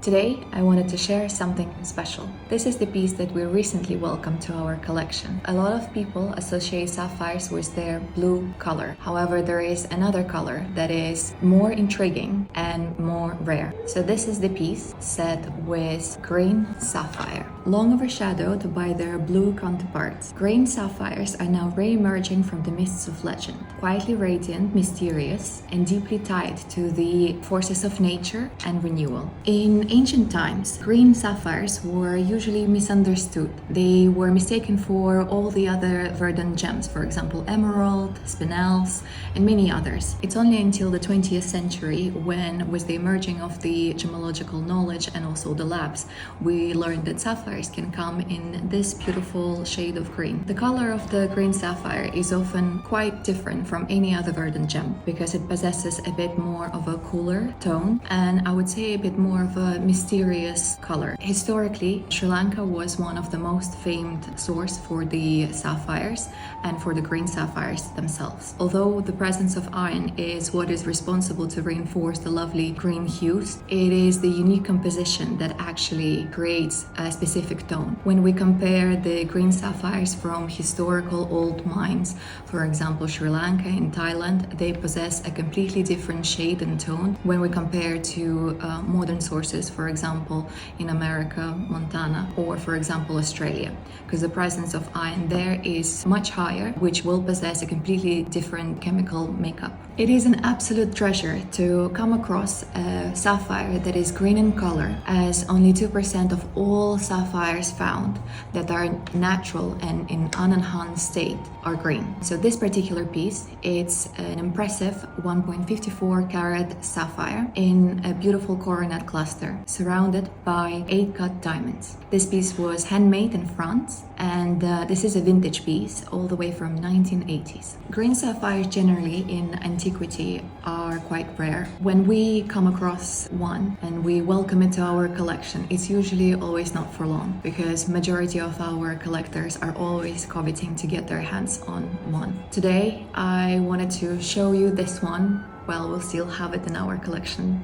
Today, I wanted to share something special. This is the piece that we recently welcomed to our collection. A lot of people associate sapphires with their blue color. However, there is another color that is more intriguing and more rare. So this is the piece set with green sapphire. Long overshadowed by their blue counterparts, green sapphires are now re-emerging from the mists of legend. Quietly radiant, mysterious, and deeply tied to the forces of nature and renewal. In ancient times, green sapphires were usually misunderstood. They were mistaken for all the other verdant gems, for example, emerald, spinels, and many others. It's only until the 20th century when, with the emerging of the gemological knowledge and also the labs, we learned that sapphires can come in this beautiful shade of green. The color of the green sapphire is often quite different from any other verdant gem because it possesses a bit more of a cooler tone and I would say a bit more of a mysterious color. Historically, Sri Lanka was one of the most famed source for the sapphires and for the green sapphires themselves. Although the presence of iron is what is responsible to reinforce the lovely green hues, it is the unique composition that actually creates a specific tone. When we compare the green sapphires from historical old mines, for example Sri Lanka and Thailand, they possess a completely different shade and tone when we compare to modern sources, for example in America, Montana, or for example Australia, because the presence of iron there is much higher, which will possess a completely different chemical makeup. It is an absolute treasure to come across a sapphire that is green in color, as only 2% of all sapphires found that are natural and in unenhanced state are green. So this particular piece, it's an impressive 1.54 carat sapphire in a beautiful coronet cluster surrounded by 8 cut diamonds. This piece was handmade in France and this is a vintage piece all the way from 1980s. Green sapphires generally in antiquity are quite rare. When we come across one and we welcome it to our collection, it's usually always not for long because majority of our collectors are always coveting to get their hands on one. Today I wanted to show you this one while we'll still have it in our collection.